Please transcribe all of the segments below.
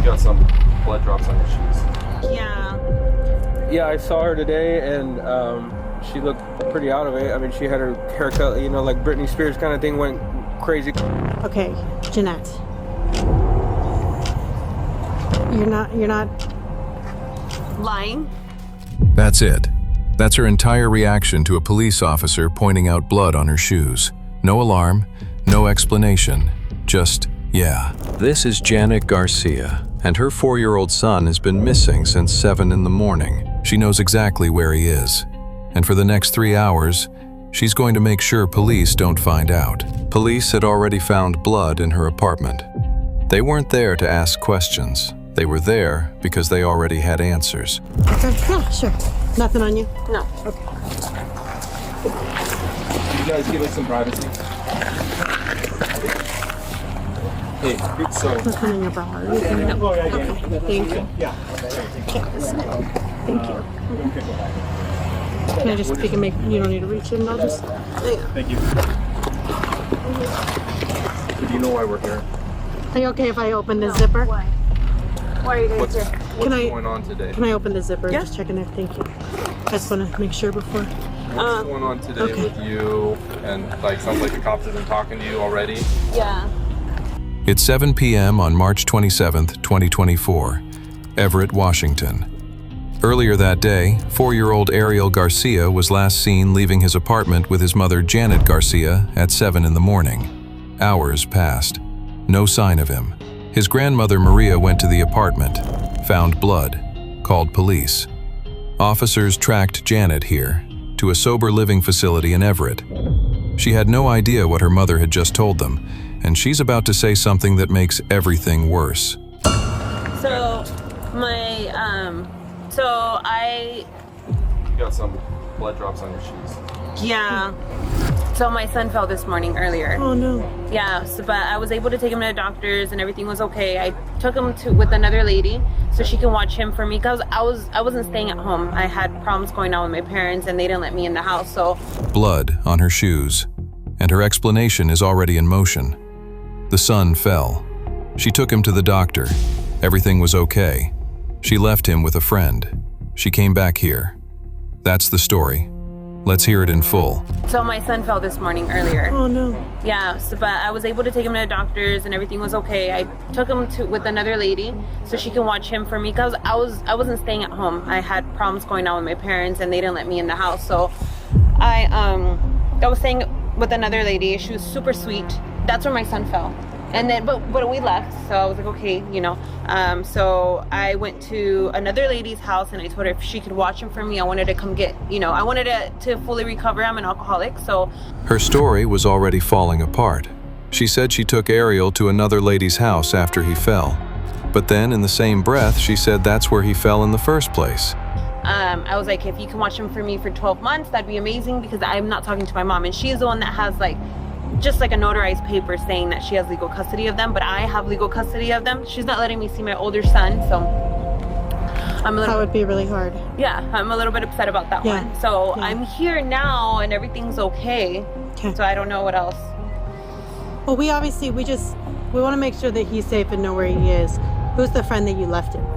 got some blood drops on your shoes. Yeah. Yeah, I saw her today, and she looked pretty out of it. I mean, she had her haircut, you know, like Britney Spears kind of thing, went crazy. Okay, Jeanette. You're not lying? That's it. That's her entire reaction to a police officer pointing out blood on her shoes. No alarm, no explanation, just, yeah. This is Janet Garcia, and her 4-year-old son has been missing since 7 in the morning. She knows exactly where he is. And for the next 3 hours, she's going to make sure police don't find out. Police had already found blood in her apartment. They weren't there to ask questions. They were there because they already had answers. Okay, yeah, sure. Nothing on you? Can No. you guys give us some privacy? Hey, so... Nothing in your bra or anything? No. Okay, thank you. Thank you. Can I just pick and make, you don't need to reach in, I'll just... Thank you. Do you know why we're here? Are you okay if I open the zipper? Why? Why are you guys What's here? going on today? Can I open the zipper? Yeah. Just checking there, thank you. I just want to make sure before. What's going on today okay. with you? And like, sounds like the cops have been talking to you already. Yeah. It's 7 p.m. on March 27th, 2024, Everett, Washington. Earlier that day, 4-year-old Ariel Garcia was last seen leaving his apartment with his mother Janet Garcia at 7 in the morning. Hours passed. No sign of him. His grandmother Maria went to the apartment, found blood, called police. Officers tracked Janet here, to a sober living facility in Everett. She had no idea what her mother had just told them, and she's about to say something that makes everything worse. So, You got some blood drops on your shoes. yeah. So my son fell this morning earlier. Oh no. Yeah, so, but I was able to take him to the doctors and everything was okay. I took him with another lady so she can watch him for me because I wasn't staying at home. I had problems going on with my parents and they didn't let me in the house, so. Blood on her shoes, and her explanation is already in motion. The son fell. She took him to the doctor. Everything was okay. She left him with a friend. She came back here. That's the story. Let's hear it in full. So my son fell this morning earlier. Oh no. Yeah, so, but I was able to take him to the doctors and everything was okay. I took him with another lady so she can watch him for me because I wasn't staying at home. I had problems going on with my parents and they didn't let me in the house. So I was staying with another lady. She was super sweet. That's where my son fell. And then, but we left, so I was like, okay, you know. So I went to another lady's house and I told her if she could watch him for me. I wanted to come get, you know, I wanted to fully recover. I'm an alcoholic, so. Her story was already falling apart. She said she took Ariel to another lady's house after he fell. But then, in the same breath, she said that's where he fell in the first place. I was like, if you can watch him for me for 12 months, that'd be amazing because I'm not talking to my mom. And she's the one that has like, just like a notarized paper saying that she has legal custody of them, but I have legal custody of them. She's not letting me see my older son, so I'm a little. That would be really hard. Yeah, I'm a little bit upset about that Yeah. one. So Yeah. I'm here now and everything's okay. Okay. So I don't know what else. Well, we want to make sure that he's safe and know where he is. Who's the friend that you left him with?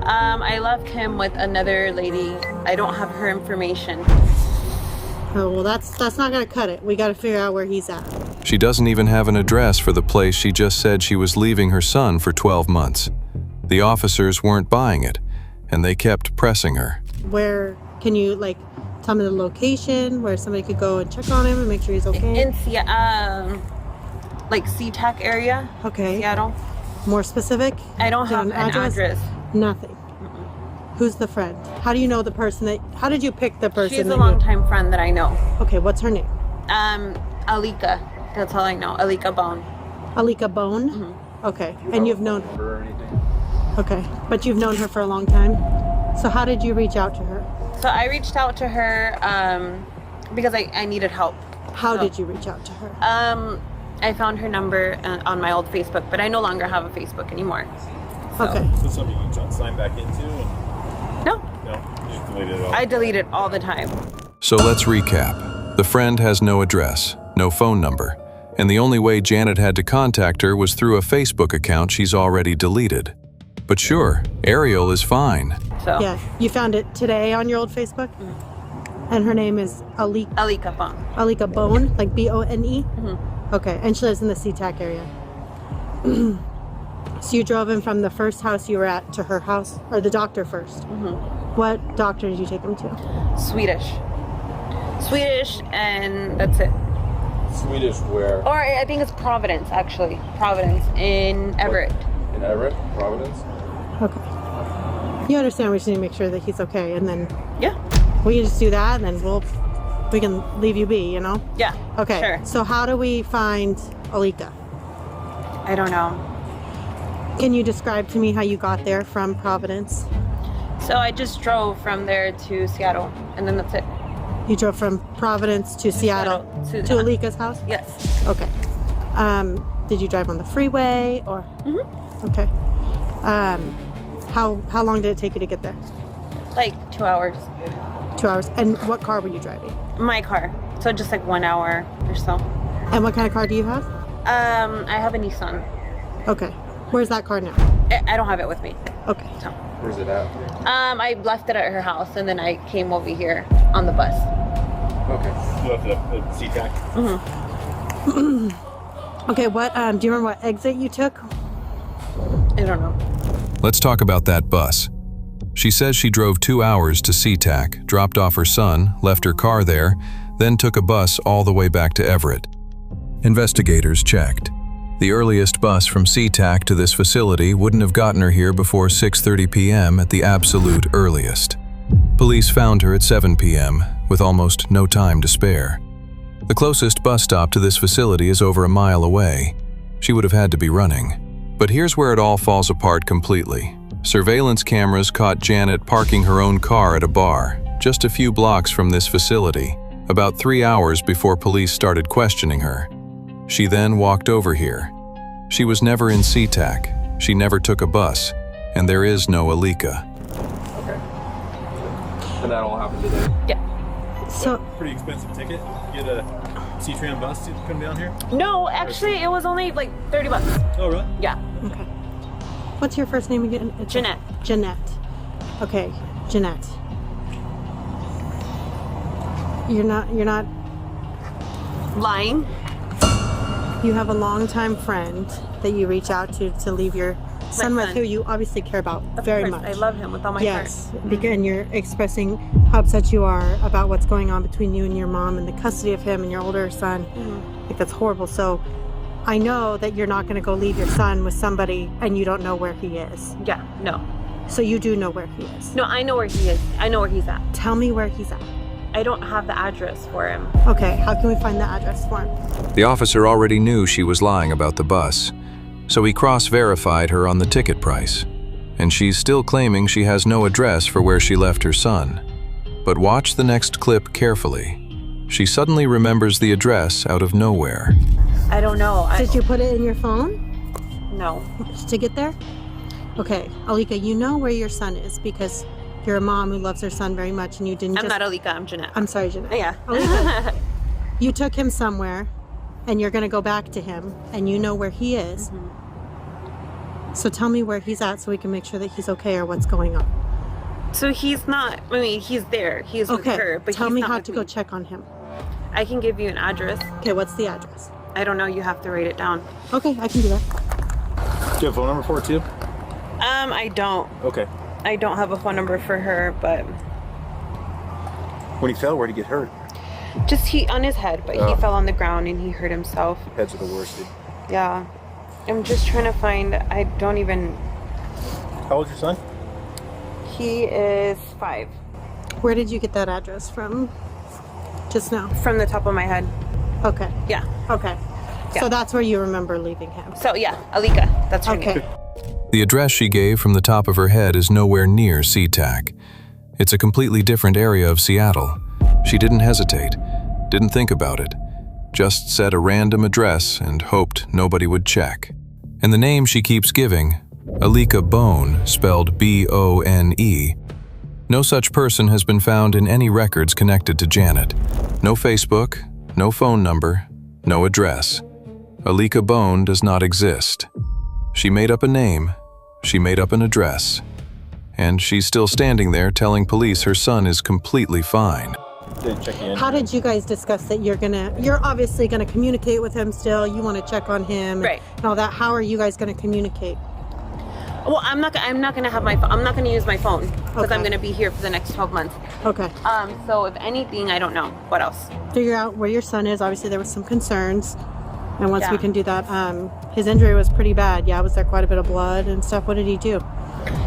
I left him with another lady. I don't have her information. Oh, well, that's not gonna cut it. We gotta figure out where he's at. She doesn't even have an address for the place she just said she was leaving her son for 12 months. The officers weren't buying it, and they kept pressing her. Where can you tell me the location where somebody could go and check on him and make sure he's okay? In like SeaTac area, Okay. Seattle. More specific? I don't Do you have an address. Nothing. Who's the friend? How do you know the person how did you pick the person? She's a longtime friend that I know. Okay, what's her name? Alika. That's all I know. Alika Bone. Alika Bone? Mm-hmm. Okay, and you've known her. Or anything? Okay, but you've known her for a long time? So how did you reach out to her? So I reached out to her because I needed help. How did you reach out to her? I found her number on my old Facebook, but I no longer have a Facebook anymore. Okay. So something you can sign back into? No, No, you just deleted it all. I delete it all the time. So let's recap. The friend has no address, no phone number, and the only way Janet had to contact her was through a Facebook account she's already deleted. But sure, Ariel is fine. So Yeah, you found it today on your old Facebook? And her name is Alika Bone. Alika Bone, like B-O-N-E? Okay, and she lives in the SeaTac area. So you drove him from the first house you were at to her house, or the doctor first? What doctor did you take him to? Swedish, and that's it. Swedish where? Or I think it's Providence, actually. Providence in Everett. In Everett, Providence. Okay. You understand we just need to make sure that he's okay, and then Yeah. we can just do that, and then we can leave you be, you know? Yeah. Okay. Sure. So how do we find Alika? I don't know. Can you describe to me how you got there from Providence? So I just drove from there to Seattle, and then that's it. You drove from Providence to Seattle to- to Alika's house? Yes. Okay. Did you drive on the freeway or? Okay. How long did it take you to get there? Like 2 hours. 2 hours. And what car were you driving? My car. So just like 1 hour or so. And what kind of car do you have? I have a Nissan. Okay. Where's that car now? I don't have it with me. Okay. So. Where's it at? I left it at her house, and then I came over here on the bus. Okay. You left it at SeaTac. Okay. What? Do you remember what exit you took? I don't know. Let's talk about that bus. She says she drove 2 hours to SeaTac, dropped off her son, left her car there, then took a bus all the way back to Everett. Investigators checked. The earliest bus from SeaTac to this facility wouldn't have gotten her here before 6:30 p.m. at the absolute earliest. Police found her at 7 p.m., with almost no time to spare. The closest bus stop to this facility is over a mile away. She would have had to be running. But here's where it all falls apart completely. Surveillance cameras caught Janet parking her own car at a bar, just a few blocks from this facility, about 3 hours before police started questioning her. She then walked over here. She was never in SeaTac. She never took a bus, and there is no Alika. Okay. And that all happened today? Yeah. So Pretty expensive ticket. Get a C-Tram bus to come down here. No, actually, it was only like $30. Oh, really? Yeah. okay. What's your first name again? It's Jeanette. Jeanette. Okay, Jeanette. You're not. Lying. You have a longtime friend that you reach out to leave your son with, son. who you obviously care about Of very course, much. I love him with all my Yes, heart. and you're expressing how upset you are about what's going on between you and your mom and the custody of him and your older son. Like, that's horrible. So I know that you're not going to go leave your son with somebody and you don't know where he is. Yeah. No. So you do know where he is. No, I know where he is. I know where he's at. Tell me where he's at. I don't have the address for him. Okay, how can we find the address for him? The officer already knew she was lying about the bus, so he cross-verified her on the ticket price. And she's still claiming she has no address for where she left her son. But watch the next clip carefully. She suddenly remembers the address out of nowhere. I don't know. Did you put it in your phone No. to get there? Okay, Alika, you know where your son is because you're a mom who loves her son very much, and you didn't I'm just... not Alika. I'm Jeanette. I'm sorry, Jeanette. Yeah. Alika, you took him somewhere, and you're going to go back to him, and you know where he is. So tell me where he's at so we can make sure that he's okay or what's going on. So he's not. I mean, he's there. He's with Okay, her, but tell he's me not how with to me. go check on him. I can give you an address. Okay, what's the address? I don't know. You have to write it down. Okay, I can do that. Do you have a phone number for it too? I don't. Okay. I don't have a phone number for her, but When he fell, where'd he get hurt? just he on his head. But he fell on the ground and he hurt himself. Heads are the worst, dude. Yeah. I'm just trying to find. I don't even. How old's your son? He is 5. Where did you get that address from? Just now. From the top of my head. Okay. Yeah. Okay. Yeah. So that's where you remember leaving him. So yeah, Alika. That's her Okay. name. The address she gave from the top of her head is nowhere near SeaTac. It's a completely different area of Seattle. She didn't hesitate, didn't think about it, just said a random address and hoped nobody would check. And the name she keeps giving, Alika Bone, spelled B-O-N-E. No such person has been found in any records connected to Janet. No Facebook, no phone number, no address. Alika Bone does not exist. She made up a name. she made up an address. And she's still standing there telling police her son is completely fine. Didn't check in. How did you guys discuss that you're obviously gonna communicate with him still? You want to check on him, Right. And all that. How are you guys gonna communicate? Well, I'm not gonna have my phone. I'm not gonna use my phone because Okay. I'm gonna be here for the next 12 months. Okay. So if anything, I don't know what else. Figure out where your son is. Obviously, there was some concerns, and once we Yeah. can do that, his injury was pretty bad. Yeah, was there quite a bit of blood and stuff? What did he do?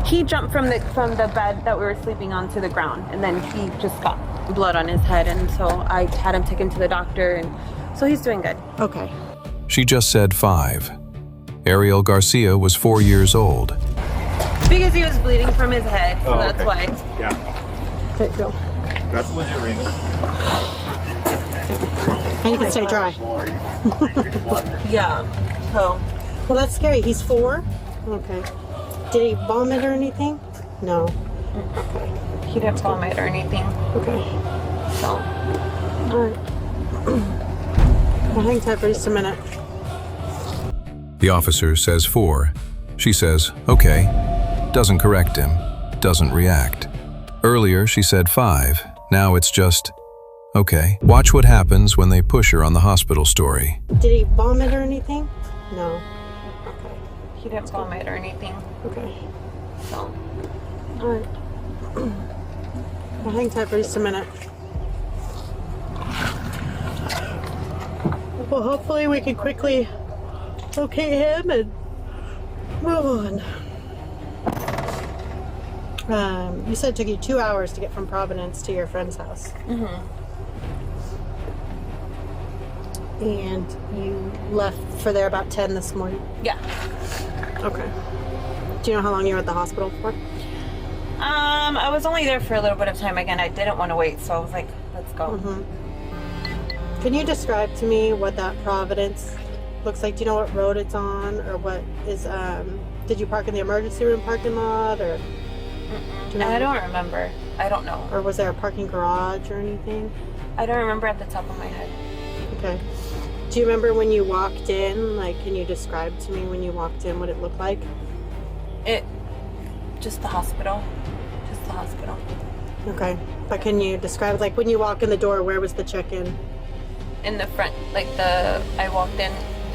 He jumped from the bed that we were sleeping on to the ground, and then he just got blood on his head, and so I had him taken to the doctor, and so he's doing good. Okay. She just said 5. Ariel Garcia was 4 years old. Because he was bleeding from his head, so Oh, that's okay. why. Yeah. Okay, go. That's legit ring. And you can stay dry. Yeah. So Well, that's scary. He's 4. Okay. Did he vomit or anything? No. he didn't vomit or anything. Okay. So All right. Well, hang tight for just a minute. The officer says 4. She says, okay. Doesn't correct him. Doesn't react. Earlier, she said 5. Now it's just, okay. Watch what happens when they push her on the hospital story. Did he vomit or anything? No. he didn't vomit or anything. Okay. So All right. Well, hang tight for just a minute. Well, hopefully we can quickly locate him and move on. You said it took you 2 hours to get from Providence to your friend's house. And you left for there about 10 this morning. yeah. Okay. Do you know how long you were at the hospital for? I was only there for a little bit of time. Again, I didn't want to wait, so I was like, let's go. Can you describe to me what that Providence looks like? Do you know what road it's on, or what is? Did you park in the emergency room parking lot, or? Do you know? I don't remember. I don't know. Or was there a parking garage or anything? I don't remember at the top of my head. Okay. Do you remember when you walked in? Like, can you describe to me when you walked in what it looked like? Just the hospital. Just the hospital. Okay. But can you describe, like, when you walk in the door, where was the check-in? In the front, like I walked in,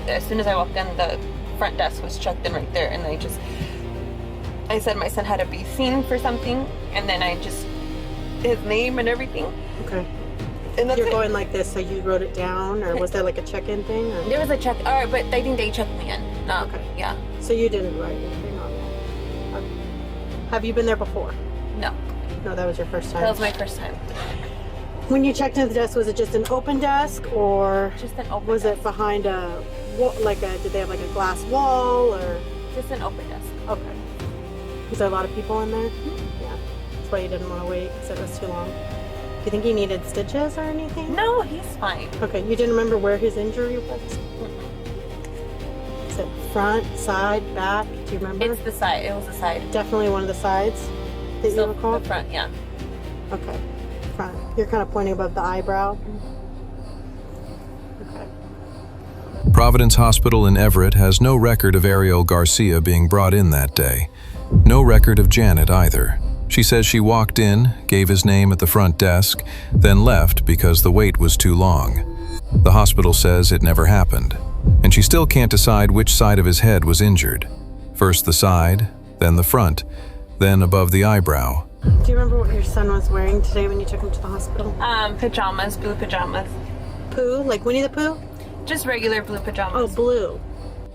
as soon as I walked in, the front desk was checked in right there, and I said my son had to be seen for something, and then his name and everything. Okay. And that's You're it. going like this, so you wrote it down, or was there like a check-in thing? Or? There was a check, all right, but I think they checked me in. No, Okay. Yeah. So you didn't write anything on there. Okay. Have you been there before? No, No, that was your first time. that was my first time. When you checked into the desk, was it just an open desk, or Just an open was desk. it behind a wall, did they have like a glass wall, or? Just an open desk. Okay. Was there a lot of people in there? Yeah. That's why you didn't want to wait, because it was too long. Do you think he needed stitches or anything? No, he's fine. Okay, you didn't remember where his injury was? Is it front, side, back? Do you remember? It's the side. It was the side. Definitely one of the sides that you So recall? the front, yeah. Okay, front. You're kind of pointing above the eyebrow. Okay. Providence Hospital in Everett has no record of Ariel Garcia being brought in that day. No record of Janet either. She says she walked in, gave his name at the front desk, then left because the wait was too long. The hospital says it never happened, and she still can't decide which side of his head was injured. First the side, then the front, then above the eyebrow. Do you remember what your son was wearing today when you took him to the hospital? Pajamas, blue pajamas. Pooh? Like Winnie the Pooh? Just regular blue Oh, pajamas. blue.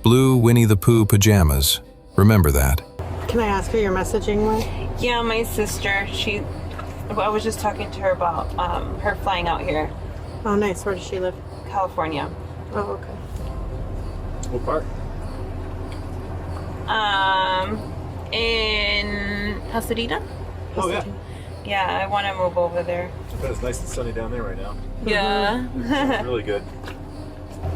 Blue Winnie the Pooh pajamas. Remember that. Can I ask who you're messaging with? Yeah, my sister, I was just talking to her about her flying out here, Oh, nice. Where does she live? California. Oh, okay. What part? In Pasadena. Oh, yeah. Yeah, I want to move over there. But it's nice and sunny down there right now. Yeah. It's really good.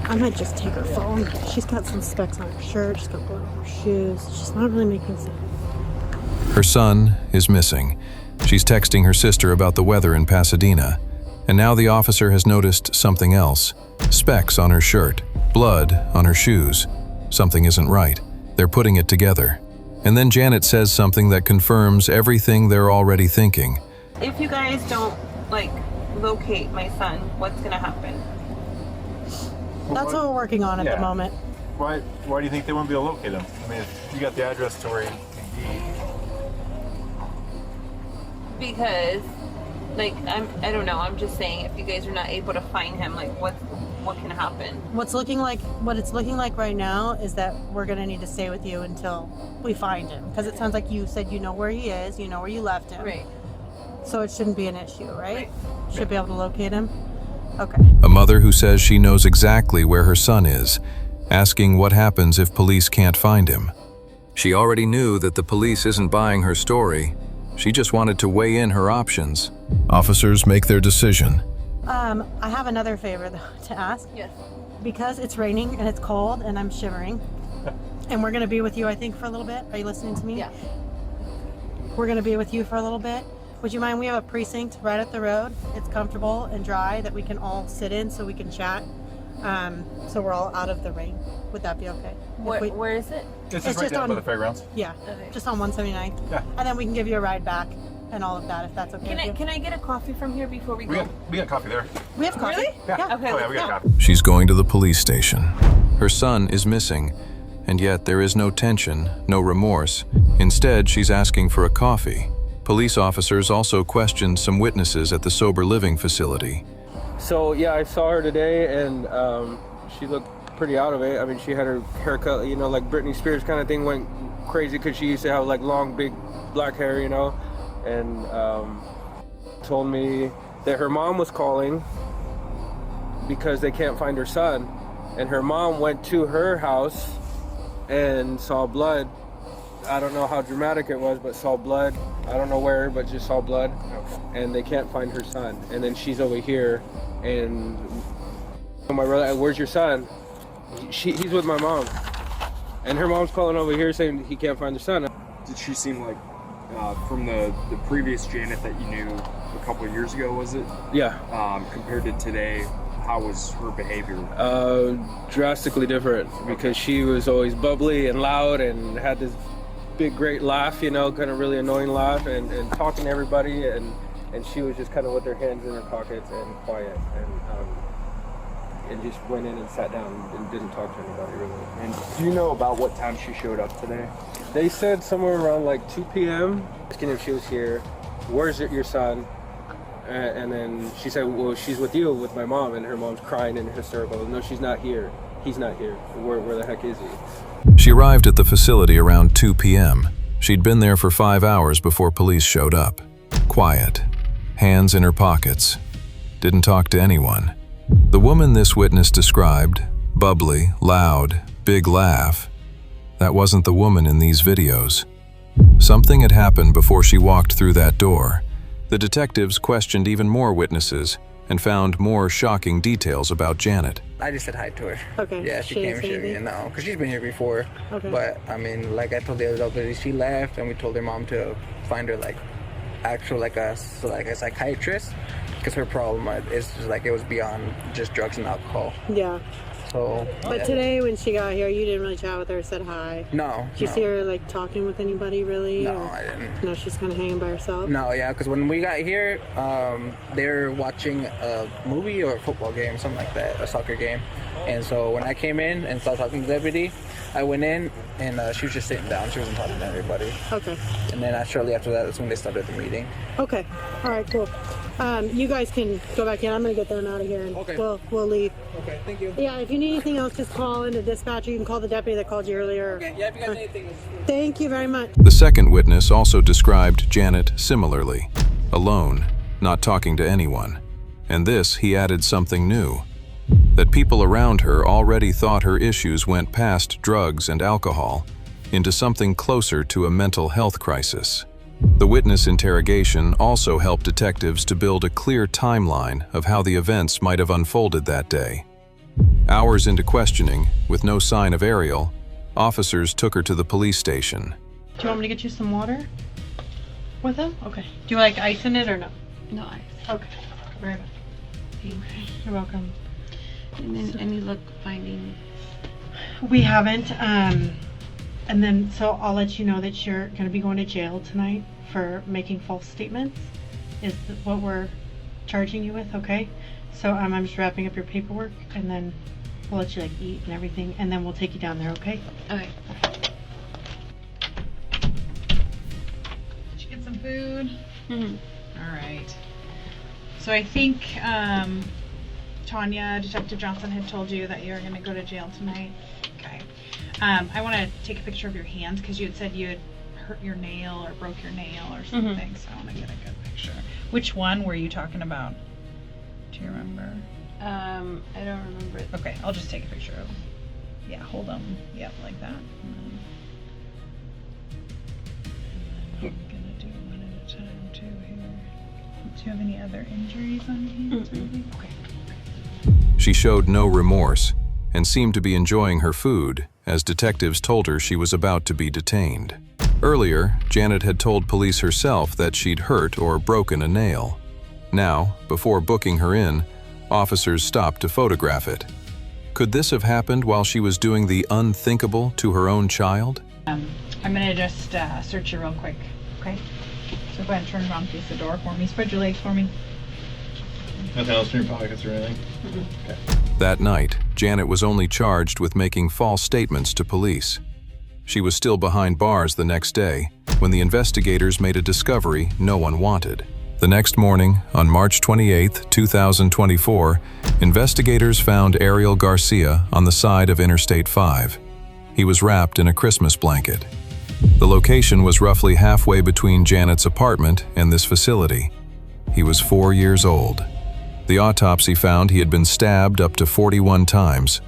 I might just take her phone. She's got some specks on her shirt. She's got blood on her shoes. She's not really making sense. Her son is missing. She's texting her sister about the weather in Pasadena. And now the officer has noticed something else. Specks on her shirt, blood on her shoes. Something isn't right. They're putting it together. And then Janet says something that confirms everything they're already thinking. If you guys don't like locate my son, what's gonna happen? That's what we're working on at the Yeah. moment. Why do you think they won't be able to locate him? I mean, if you got the address to where he can be. Because, like, I don't know. I'm just saying, if you guys are not able to find him, like, what can happen? What it's looking like right now is that we're gonna need to stay with you until we find him. Because it sounds like you said you know where he is, you know where you left him. Right. So it shouldn't be an issue, right? Should be able to locate him. Okay. A mother who says she knows exactly where her son is, asking what happens if police can't find him. She already knew that the police isn't buying her story. She just wanted to weigh in her options. Officers make their decision. I have another favor though to ask. Yes. Because it's raining and it's cold and I'm shivering. And we're gonna be with you, I think, for a little bit. Are you listening to me? Yeah. We're gonna be with you for a little bit. Would you mind? We have a precinct right up the road. It's comfortable and dry that we can all sit in so we can chat. So we're all out of the rain. Would that be okay? Where is it? It's It's right just down by on- the fairgrounds. Yeah, Okay. just on 179th. Yeah. And then we can give you a ride back and all of that if that's okay. with you. Can I get a coffee from here before we go? We got coffee there. We have coffee. Really? Yeah. Okay. Oh yeah, we got Yeah. coffee. She's going to the police station. Her son is missing, and yet there is no tension, no remorse. Instead, she's asking for a coffee. Police officers also questioned some witnesses at the sober living facility. So yeah, I saw her today, and she looked pretty out of it. I mean, she had her haircut, you know, like Britney Spears kind of thing, went crazy because she used to have like long, big black hair, you know, and told me that her mom was calling because they can't find her son, and her mom went to her house and saw blood. I don't know how dramatic it was, but saw blood. I don't know where, but just saw blood, and they can't find her son. And then she's over here, and my brother, where's your son? He's with my mom, and her mom's calling over here saying he can't find her son. Did she seem like, from the previous Janet that you knew a couple of years ago, was it? Yeah, Compared to today, how was her behavior? drastically different, because she was always bubbly and loud and had this big great laugh, you know, kind of really annoying laugh, and talking to everybody, and she was just kind of with her hands in her pockets and quiet, and just went in and sat down and didn't talk to anybody really. And do you know about what time she showed up today? They said somewhere around like 2 p.m. asking if she was here. Where's your son? And then she said, well, she's with you, with my mom, and her mom's crying and hysterical. No, she's not here. He's not here. Where the heck is he? She arrived at the facility around 2 p.m. She'd been there for 5 hours before police showed up. Quiet, hands in her pockets, didn't talk to anyone. The woman this witness described, bubbly, loud, big laugh, that wasn't the woman in these videos. Something had happened before she walked through that door. The detectives questioned even more witnesses and found more shocking details about Janet. I just said hi to her. Okay. Yeah, she She came didn't and say showed me, anything? no, because she's been here before. Okay. But I mean, like I told the other lady, she left, and we told her mom to find her like actual like a psychiatrist, because her problem is just like it was beyond just drugs and alcohol. Yeah. So. But yeah. today when she got here, you didn't really chat with her, said hi. No. Did you no. see her like talking with anybody really? No, or- I didn't. No, she's kind of hanging by herself. No, yeah, because when we got here, they're watching a movie or a football game, something like that, a soccer game. And so when I came in and started talking to the deputy, I went in and she was just sitting down. She wasn't talking to everybody. Okay. And then shortly after that, that's when they started the meeting. Okay. All right. Cool. You guys can go back in. I'm gonna get them out of here, and Okay. we'll leave. Okay, thank you. Yeah. If you need anything else, just call into dispatch. You can call the deputy that called you earlier. Okay, yeah, if you got anything. Thank you very much. The second witness also described Janet similarly, alone, not talking to anyone. And this, he added something new, that people around her already thought her issues went past drugs and alcohol into something closer to a mental health crisis. The witness interrogation also helped detectives to build a clear timeline of how the events might have unfolded that day. Hours into questioning, with no sign of Ariel, officers took her to the police station. Do you want me to get you some water with them? Okay. Do you like ice in it or no? No ice. Okay. Very good. You're welcome. And then any luck finding? We haven't. And then, so I'll let you know that you're going to be going to jail tonight for making false statements, is what we're charging you with, okay? So I'm just wrapping up your paperwork, and then we'll let you like eat and everything, and then we'll take you down there, okay? Okay. Did you get some food? All right. So I think Tanya, Detective Johnson, had told you that you were going to go to jail tonight. Okay. I want to take a picture of your hands because you had said you had hurt your nail or broke your nail or something. So I want to get a good picture. Which one were you talking about? Do you remember? I don't remember. Okay, I'll just take a picture of them. Yeah, hold them. Yep, like that. And then I'm gonna do one at a time too here. Do you have any other injuries on your hands or anything? Okay. She showed no remorse and seemed to be enjoying her food as detectives told her she was about to be detained. Earlier, Janet had told police herself that she'd hurt or broken a nail. Now, before booking her in, officers stopped to photograph it. Could this have happened while she was doing the unthinkable to her own child? I'm gonna just search you real quick, okay? So go ahead and turn around, face the door for me. Spread your legs for me. Nothing else in your pockets or anything? Okay. That night, Janet was only charged with making false statements to police. She was still behind bars the next day when the investigators made a discovery no one wanted. The next morning, on March 28, 2024, investigators found Ariel Garcia on the side of Interstate 5. He was wrapped in a Christmas blanket. The location was roughly halfway between Janet's apartment and this facility. He was 4 years old. The autopsy found he had been stabbed up to 41 times.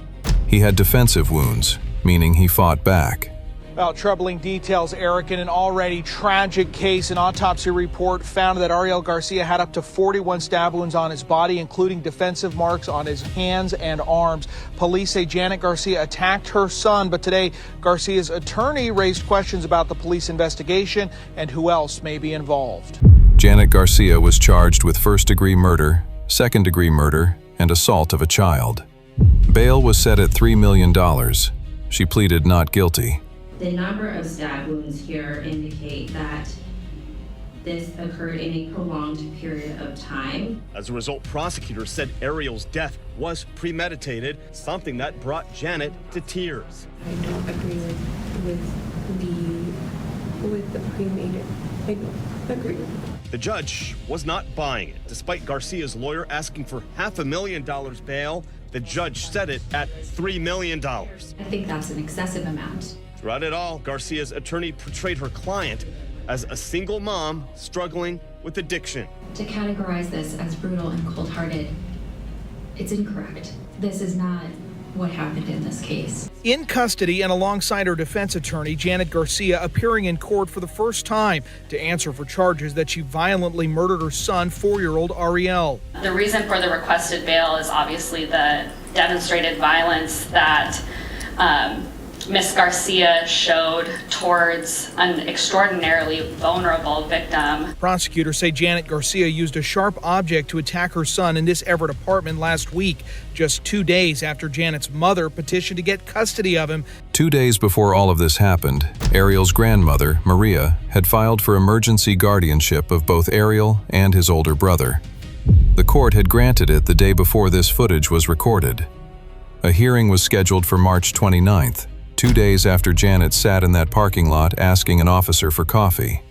He had defensive wounds, meaning he fought back. Well, troubling details, Eric. In an already tragic case, an autopsy report found that Ariel Garcia had up to 41 stab wounds on his body, including defensive marks on his hands and arms. Police say Janet Garcia attacked her son, but today Garcia's attorney raised questions about the police investigation and who else may be involved. Janet Garcia was charged with first-degree murder, second-degree murder, and assault of a child. Bail was set at $3 million. She pleaded not guilty. The number of stab wounds here indicate that this occurred in a prolonged period of time. As a result, prosecutors said Ariel's death was premeditated, something that brought Janet to tears. I don't agree with the premeditated. I don't agree with it. The judge was not buying it. Despite Garcia's lawyer asking for $500,000 bail, the judge set it at $3 million. I think that's an excessive amount. Throughout it all, Garcia's attorney portrayed her client as a single mom struggling with addiction. To categorize this as brutal and cold-hearted, it's incorrect. This is not what happened in this case. In custody and alongside her defense attorney, Janet Garcia, appearing in court for the first time to answer for charges that she violently murdered her son, 4-year-old Ariel. The reason for the requested bail is obviously the demonstrated violence that Ms. Garcia showed towards an extraordinarily vulnerable victim. Prosecutors say Janet Garcia used a sharp object to attack her son in this Everett apartment last week, just 2 days after Janet's mother petitioned to get custody of him. 2 days before all of this happened, Ariel's grandmother, Maria, had filed for emergency guardianship of both Ariel and his older brother. The court had granted it the day before this footage was recorded. A hearing was scheduled for March 29th. 2 days after Janet sat in that parking lot asking an officer for coffee.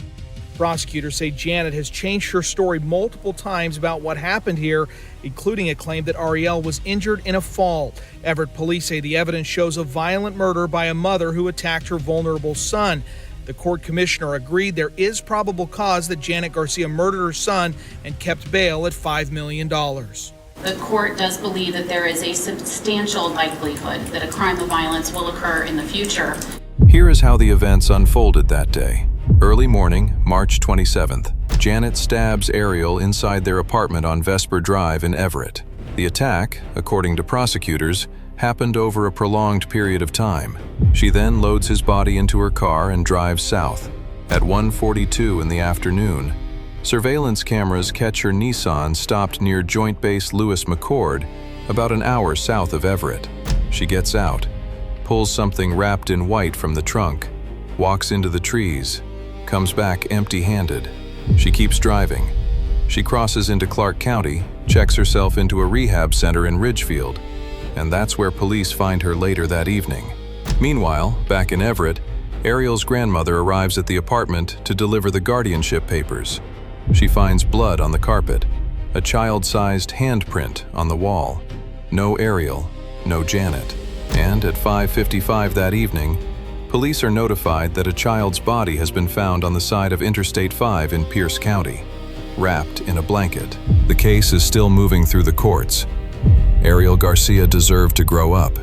Prosecutors say Janet has changed her story multiple times about what happened here, including a claim that Ariel was injured in a fall. Everett police say the evidence shows a violent murder by a mother who attacked her vulnerable son. The court commissioner agreed there is probable cause that Janet Garcia murdered her son and kept bail at $5 million. The court does believe that there is a substantial likelihood that a crime of violence will occur in the future. Here is how the events unfolded that day. Early morning, March 27th, Janet stabs Ariel inside their apartment on Vesper Drive in Everett. The attack, according to prosecutors, happened over a prolonged period of time. She then loads his body into her car and drives south. At 1:42 in the afternoon, surveillance cameras catch her Nissan stopped near Joint Base Lewis McChord, about an hour south of Everett. She gets out, pulls something wrapped in white from the trunk, walks into the trees, comes back empty-handed. She keeps driving. She crosses into Clark County, checks herself into a rehab center in Ridgefield, and that's where police find her later that evening. Meanwhile, back in Everett, Ariel's grandmother arrives at the apartment to deliver the guardianship papers. She finds blood on the carpet, a child-sized handprint on the wall. No Ariel, no Janet. And at 5:55 that evening, police are notified that a child's body has been found on the side of Interstate 5 in Pierce County, wrapped in a blanket. The case is still moving through the courts. Ariel Garcia deserved to grow up,